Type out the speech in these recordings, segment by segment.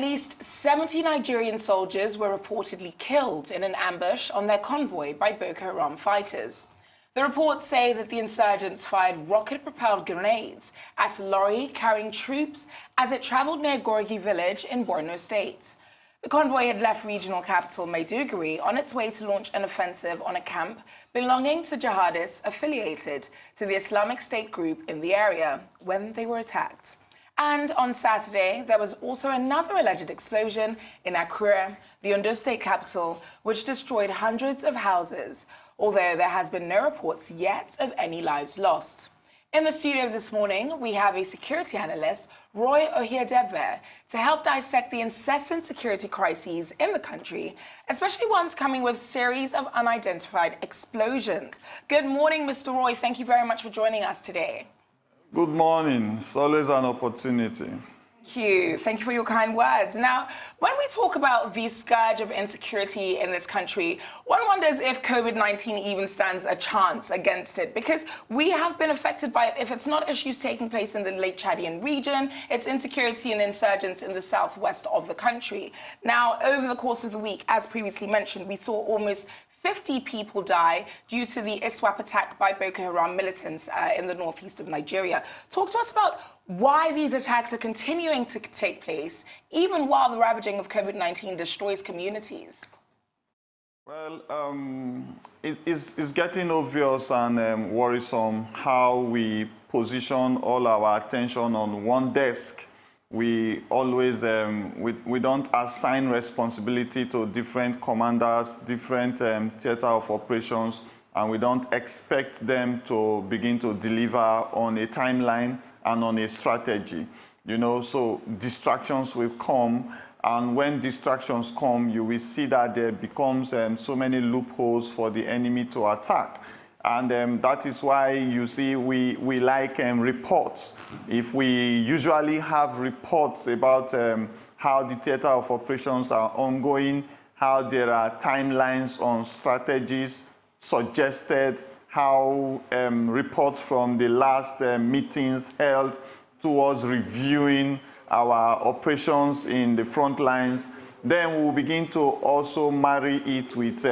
least 70 Nigerian soldiers were reportedly killed in an ambush on their convoy by Boko Haram fighters. The reports say that the insurgents fired rocket-propelled grenades at a lorry carrying troops as it traveled near Gorgi village in Borno State. The convoy had left regional capital Maiduguri on its way to launch an offensive on a camp belonging to jihadists affiliated to the Islamic State group in the area when they were attacked. And on Saturday, there was also another alleged explosion in Akure, the Ondo state capital, which destroyed hundreds of houses, although there has been no reports yet of any lives lost. In the studio this morning, we have a security analyst, Okhidievbie, to help dissect the incessant security crises in the country, especially ones coming with a series of unidentified explosions. Good morning, Mr. Roy. Thank you very much for joining us today. Good morning. It's always an opportunity. Thank you. Thank you for your kind words. Now, when we talk about the scourge of insecurity in this country, one wonders if COVID-19 even stands a chance against it, because we have been affected by it. If it's not issues taking place in the Lake Chadian region, it's insecurity and insurgents in the southwest of the country. Now, over the course of the week, as previously mentioned, we saw almost 50 people die due to the ISWAP attack by Boko Haram militants in the northeast of Nigeria. Talk to us about why these attacks are continuing to take place, even while the ravaging of COVID-19 destroys communities. Well, it's getting obvious and worrisome how we position all our attention on one desk. We always, we don't assign responsibility to different commanders, different theater of operations, and we don't expect them to begin to deliver on a timeline and on a strategy. You know, so distractions will come, and when distractions come, you will see that there becomes so many loopholes for the enemy to attack. And that is why you see we like reports. If we usually have reports about how the theater of operations are ongoing, how there are timelines on strategies suggested, how reports from the last meetings held towards reviewing our operations in the front lines, then we'll begin to also marry it with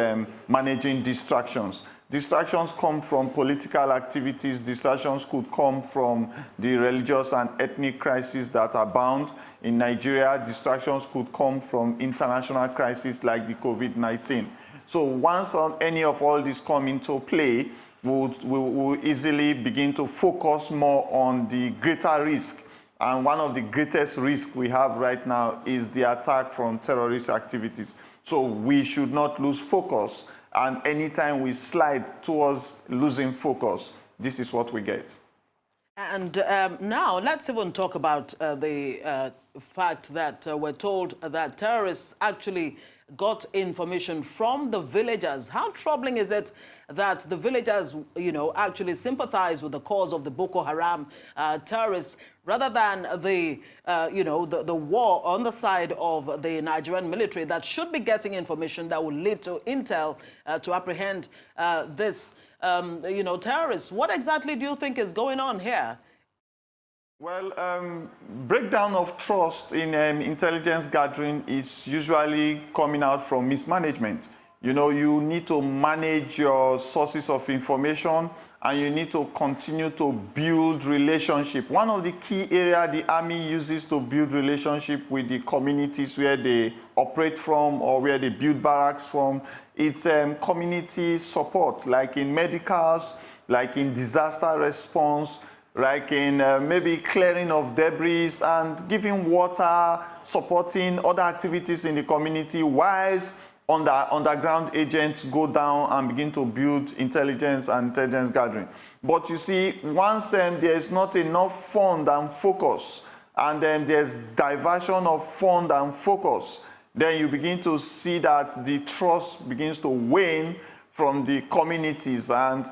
managing distractions. Distractions come from political activities. Distractions could come from the religious and ethnic crises that abound in Nigeria. Distractions could come from international crises like the COVID-19. So once any of all this come into play, we'll easily begin to focus more on the greater risk. And one of the greatest risks we have right now is the attack from terrorist activities. So we should not lose focus. And anytime we slide towards losing focus, this is what we get. And now let's even talk about the fact that we're told that terrorists actually got information from the villagers. How troubling is it that the villagers, actually sympathize with the cause of the Boko Haram terrorists rather than the war on the side of the Nigerian military that should be getting information that will lead to intel to apprehend this, terrorists? What exactly do you think is going on here? Well, breakdown of trust in intelligence gathering is usually coming out from mismanagement. You know, you need to manage your sources of information, and you need to continue to build relationship. One of the key areas the army uses to build relationship with the communities where they operate from or where they build barracks from, it's community support, like in medicals, like in disaster response, like in maybe clearing of debris and giving water, supporting other activities in the community, whilst underground agents go down and begin to build intelligence and intelligence gathering. But you see, once there is not enough fund and focus, and then there's diversion of fund and focus, then you begin to see that the trust begins to wane from the communities. And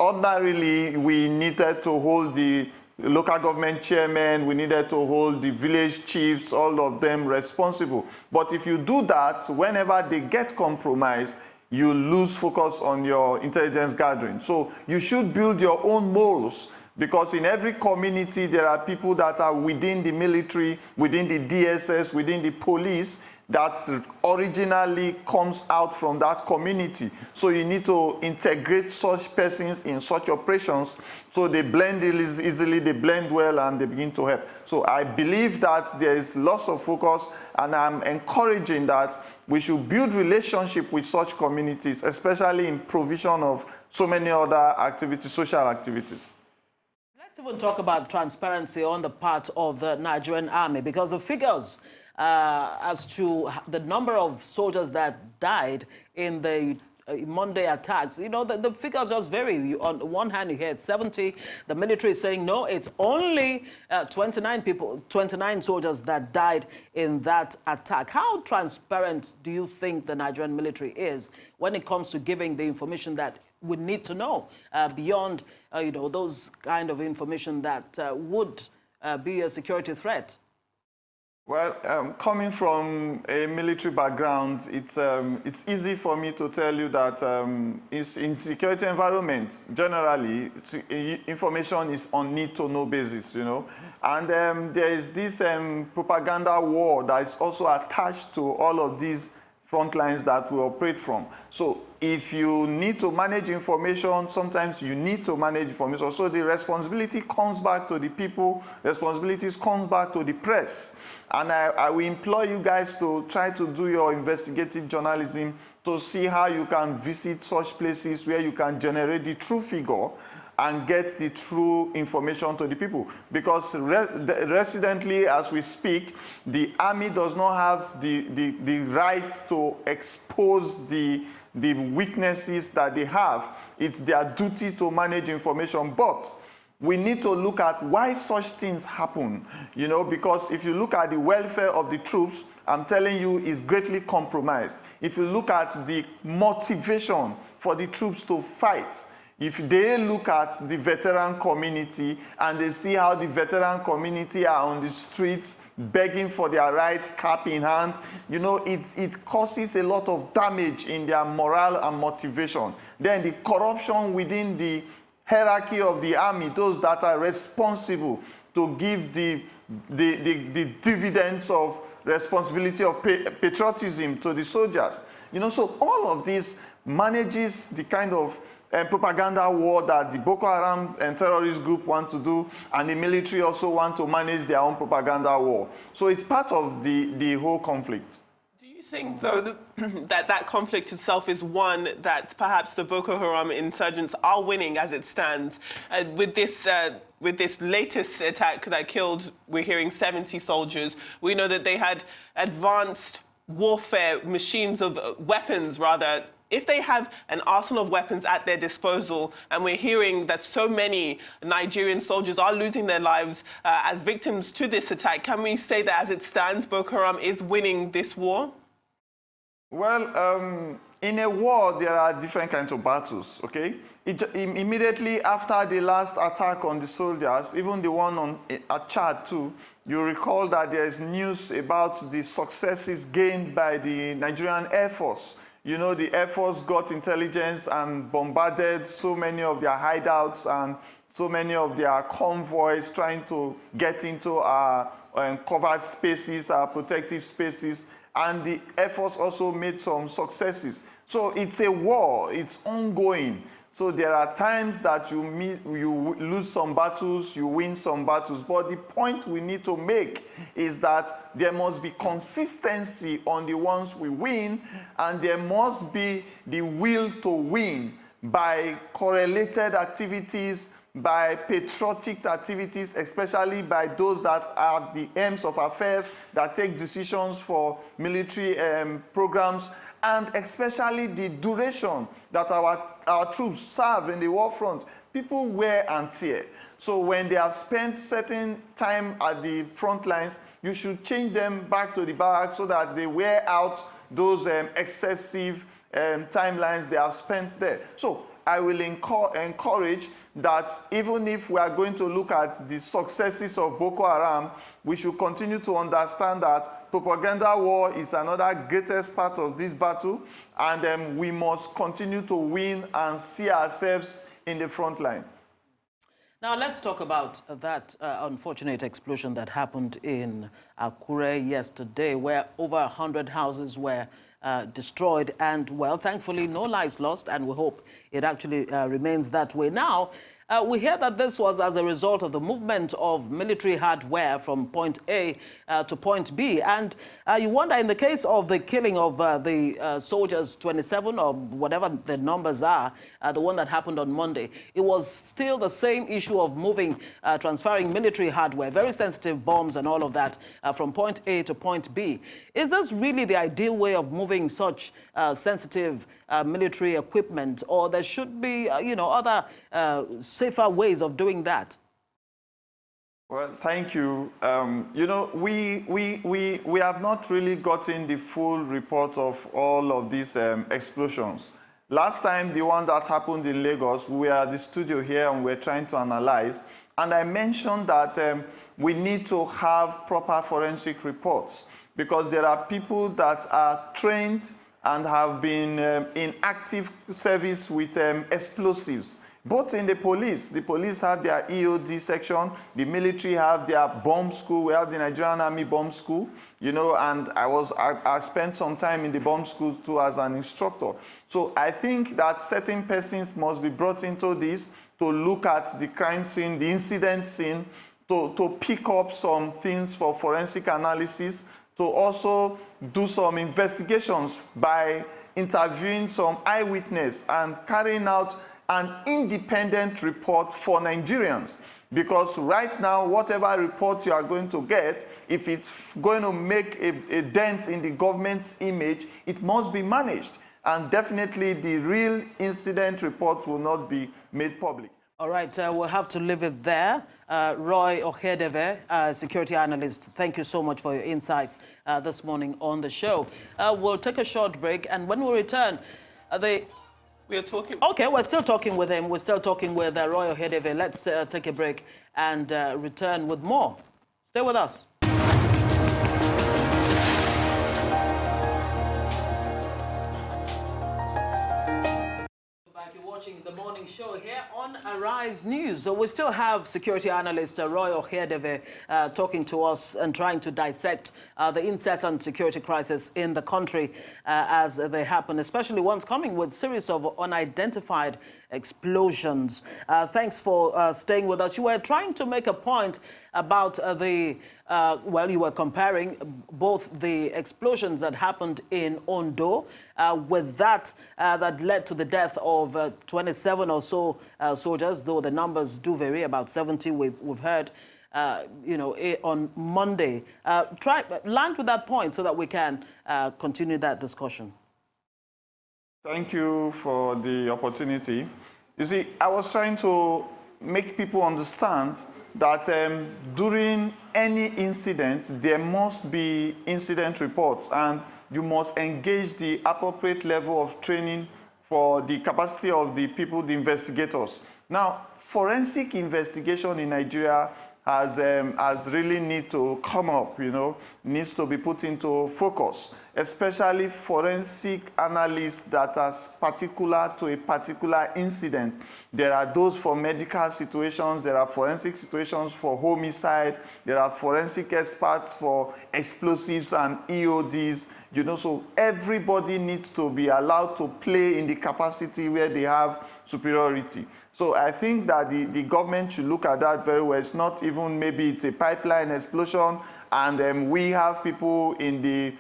ordinarily, we needed to hold the local government chairman, we needed to hold the village chiefs, all of them responsible. But if you do that, whenever they get compromised, you lose focus on your intelligence gathering. So you should build your own moles Because in every community, there are people that are within the military, within the DSS, within the police, that originally comes out from that community. So you need to integrate such persons in such operations so they blend easily, they blend well, and they begin to help. So I believe that there is lots of focus, and I'm encouraging that we should build relationship with such communities, especially in provision of so many other activities, social activities. Let's even talk about transparency on the part of the Nigerian army, because the figures as to the number of soldiers that died in the Monday attacks, you know, the figures just vary. On one hand, you hear 70. The military is saying, no, it's only 29 soldiers that died in that attack. How transparent do you think the Nigerian military is when it comes to giving the information that we need to know beyond, you know, those kind of information that would be a security threat? Well, coming from a military background, it's easy for me to tell you that in security environments, generally, information is on need-to-know basis, you know. And there is this propaganda war that is also attached to all of these front lines that we operate from. So if you need to manage information, sometimes you need to manage information. So the responsibility comes back to the people, responsibilities comes back to the press. And I will implore you guys to try to do your investigative journalism to see how you can visit such places where you can generate the true figure and get the true information to the people. Because residently, as we speak, the army does not have the right to expose the weaknesses that they have. It's their duty to manage information. But we need to look at why such things happen, you know, because if you look at the welfare of the troops, I'm telling you, is greatly compromised. If you look at the motivation for the troops to fight, if they look at the veteran community and they see how the veteran community are on the streets begging for their rights, cap in hand, you know, it causes a lot of damage in their morale and motivation. Then the corruption within the hierarchy of the army, those that are responsible to give the dividends of responsibility of patriotism to the soldiers. You know, so all of this manages the kind of propaganda war that the Boko Haram and terrorist group want to do, and the military also want to manage their own propaganda war. So it's part of the whole conflict. Do you think, though, that conflict itself is one that perhaps the Boko Haram insurgents are winning as it stands? With this latest attack that killed, we're hearing 70 soldiers, we know that they had advanced warfare machines of weapons, rather. If they have an arsenal of weapons at their disposal, and we're hearing that so many Nigerian soldiers are losing their lives as victims to this attack, can we say that as it stands, Boko Haram is winning this war? Well, in a war, there are different kinds of battles, okay? Immediately after the last attack on the soldiers, even the one at Chad too, you recall that there is news about the successes gained by the Nigerian Air Force. You know, the Air Force got intelligence and bombarded so many of their hideouts and so many of their convoys trying to get into our covered spaces, our protective spaces, and the Air Force also made some successes. So it's a war, it's ongoing. So there are times that you lose some battles, you win some battles. But the point we need to make is that there must be consistency on the ones we win, and there must be the will to win by correlated activities, by patriotic activities, especially by those that are the aims of affairs, that take decisions for military programs, and especially the duration that our troops serve in the war front. People wear and tear. So when they have spent certain time at the front lines, you should change them back to the barracks so that they wear out those excessive timelines they have spent there. So I will encourage that even if we are going to look at the successes of Boko Haram, we should continue to understand that propaganda war is another greatest part of this battle, and we must continue to win and see ourselves in the front line. Now, let's talk about that unfortunate explosion that happened in Akure yesterday, where over 100 houses were destroyed. And, well, thankfully, no lives lost, and we hope it actually remains that way. Now, we hear that this was as a result of the movement of military hardware from point A to point B. And you wonder, in the case of the killing of the soldiers, 27 or whatever the numbers are, the one that happened on Monday, it was still the same issue of moving, transferring military hardware, very sensitive bombs and all of that, from point A to point B. Is this really the ideal way of moving such sensitive military equipment, or there should be, other safer ways of doing that? Well, thank you. We have not really gotten the full report of all of these explosions. Last time, the one that happened in Lagos, we were at the studio here and we're trying to analyze. And I mentioned that we need to have proper forensic reports because there are people that are trained and have been in active service with explosives. Both in the police have their EOD section, the military have their bomb school, we have the Nigerian Army bomb school, and I spent some time in the bomb school too as an instructor. So I think that certain persons must be brought into this to look at the crime scene, the incident scene, to pick up some things for forensic analysis, to also do some investigations by interviewing some eyewitness and carrying out an independent report for Nigerians. Because right now, whatever report you are going to get, if it's going to make a dent in the government's image, it must be managed. And definitely the real incident report will not be made public. All right, we'll have to leave it there. Roy Okhidievbie, security analyst, thank you so much for your insights this morning on the show. We'll take a short break, and when we return, we are talking. Okay, we're still talking with him. We're still talking with Roy Okhidievbie. Let's take a break and return with more. Stay with us. The morning show here on Arise News. So we still have security analyst Roy Okhidievbie talking to us and trying to dissect the incessant security crisis in the country as they happen, especially ones coming with series of unidentified explosions. Thanks for staying with us. You were trying to make a point about you were comparing both the explosions that happened in Ondo with that led to the death of 27 or so soldiers, though the numbers do vary, about 70 we've heard, on Monday. Land with that point so that we can continue that discussion. Thank you for the opportunity. You see, I was trying to make people understand that during any incident, there must be incident reports, and you must engage the appropriate level of training for the capacity of the people, the investigators. Now, forensic investigation in Nigeria has really need to come up, needs to be put into focus, especially forensic analysts that are particular to a particular incident. There are those for medical situations, there are forensic situations for homicide, there are forensic experts for explosives and EODs, so everybody needs to be allowed to play in the capacity where they have superiority. So I think that the government should look at that very well. It's not even maybe it's a pipeline explosion, and we have people in the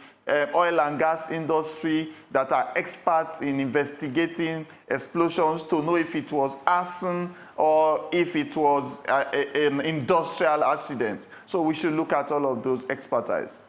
oil and gas industry that are experts in investigating explosions to know if it was arson or if it was an industrial accident. So we should look at all of those expertise.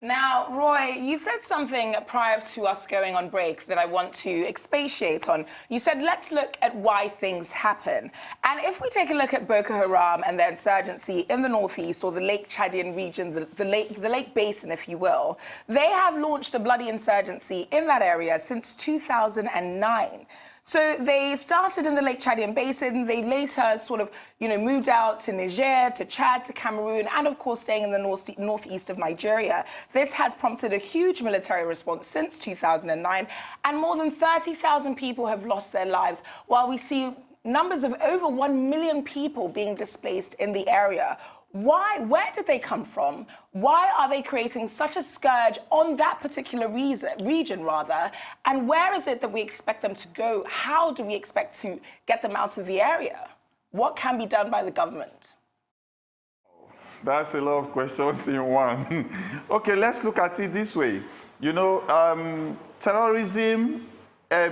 Now, Roy, you said something prior to us going on break that I want to expatiate on. You said, let's look at why things happen. And if we take a look at Boko Haram and their insurgency in the northeast, or the Lake Chadian region, the lake basin, if you will, they have launched a bloody insurgency in that area since 2009. So they started in the Lake Chadian Basin. They later sort of, moved out to Niger, to Chad, to Cameroon, and of course staying in the northeast of Nigeria. This has prompted a huge military response since 2009, and more than 30,000 people have lost their lives, while we see numbers of over 1 million people being displaced in the area. Why? Where did they come from? Why are they creating such a scourge on that particular region? And where is it that we expect them to go? How do we expect to get them out of the area? What can be done by the government? That's a lot of questions in one. Okay, let's look at it this way. You know, terrorism,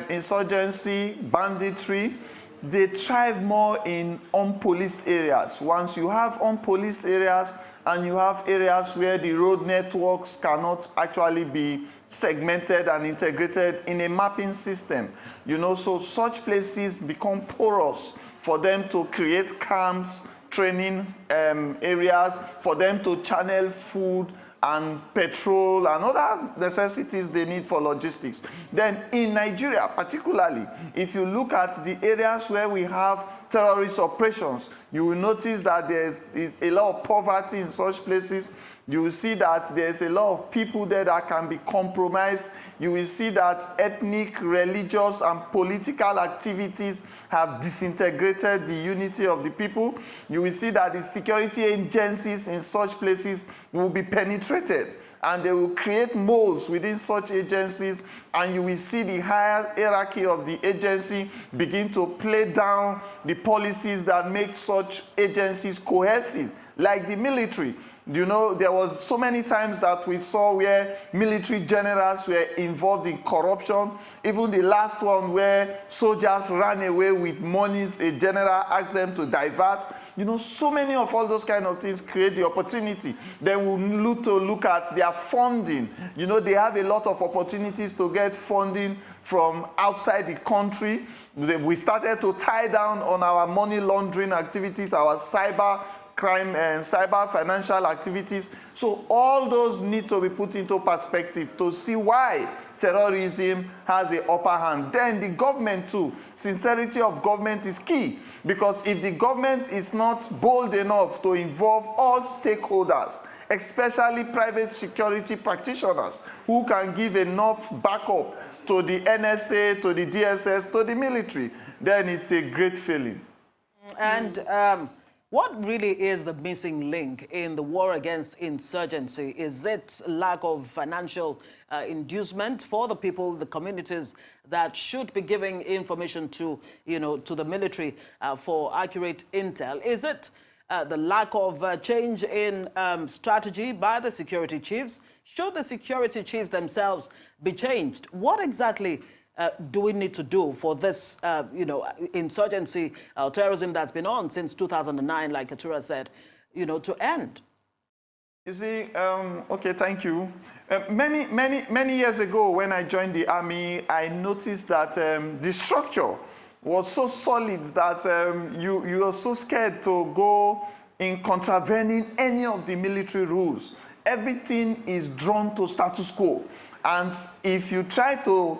insurgency, banditry, they thrive more in unpoliced areas. Once you have unpoliced areas and you have areas where the road networks cannot actually be segmented and integrated in a mapping system, you know, so such places become porous for them to create camps, training areas, for them to channel food and petrol and other necessities they need for logistics. Then in Nigeria, particularly, if you look at the areas where we have terrorist operations, you will notice that there's a lot of poverty in such places. You will see that there's a lot of people there that can be compromised. You will see that ethnic, religious, and political activities have disintegrated the unity of the people. You will see that the security agencies in such places will be penetrated, and they will create moles within such agencies, and you will see the higher hierarchy of the agency begin to play down the policies that make such agencies cohesive, like the military. You know, there was so many times that we saw where military generals were involved in corruption. Even the last one where soldiers ran away with monies a general asked them to divert. You know, so many of all those kind of things create the opportunity. Then we look at their funding. You know, they have a lot of opportunities to get funding from outside the country. We started to tie down on our money laundering activities, our cyber crime and cyber financial activities. So all those need to be put into perspective to see why terrorism has the upper hand. Then the government too. Sincerity of government is key, because if the government is not bold enough to involve all stakeholders, especially private security practitioners who can give enough backup to the NSA, to the DSS, to the military, then it's a great failing. And what really is the missing link in the war against insurgency? Is it lack of financial inducement for the people, the communities that should be giving information to, you know, to the military for accurate intel? Is it the lack of change in strategy by the security chiefs? Should the security chiefs themselves be changed? What exactly do we need to do for this, you know, insurgency, terrorism that's been on since 2009, like Akure said, you know, to end? You see, okay, thank you. Many years ago, when I joined the army, I noticed that the structure was so solid that you were so scared to go in contravening any of the military rules. Everything is drawn to status quo. And if you try to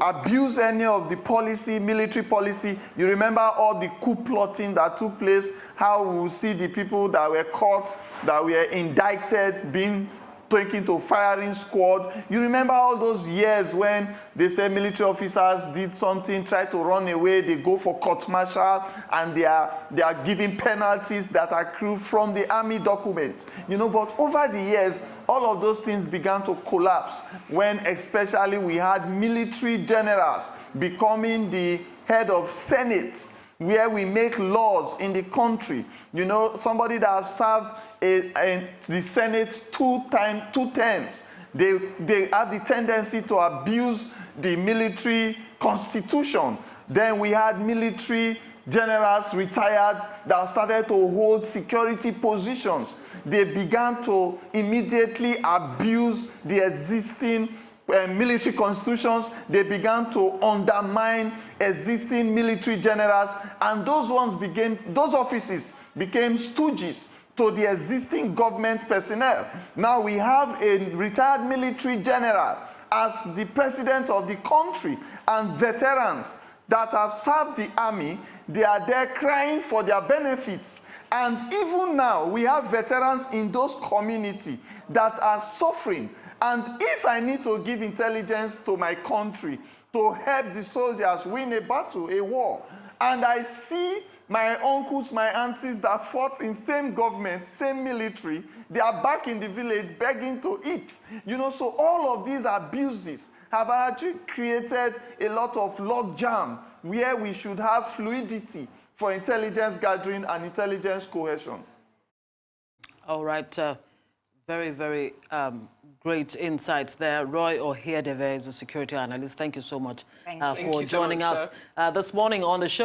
abuse any of the policy, military policy, you remember all the coup plotting that took place, how we will see the people that were caught, that were indicted, being taken to firing squad. You remember all those years when they say military officers did something, try to run away, they go for court-martial, and they are giving penalties that accrue from the army documents. You know, but over the years, all of those things began to collapse when especially we had military generals becoming the head of Senate, where we make laws in the country. You know, somebody that has served the Senate two terms, they have the tendency to abuse the military constitution. Then we had military generals retired that started to hold security positions. They began to immediately abuse the existing military constitutions. They began to undermine existing military generals, and those offices became stooges to the existing government personnel. Now we have a retired military general as the president of the country, and veterans that have served the army, they are there crying for their benefits. And even now, we have veterans in those communities that are suffering. And if I need to give intelligence to my country to help the soldiers win a battle, a war, and I see my uncles, my aunties that fought in same government, same military, they are back in the village begging to eat. You know, so all of these abuses have actually created a lot of logjam where we should have fluidity for intelligence gathering and intelligence cohesion. All right. Very, very great insights there. Roy Okhidievbie is a security analyst. Thank you so much Thank you. for Thank you so joining much, us this morning on the show.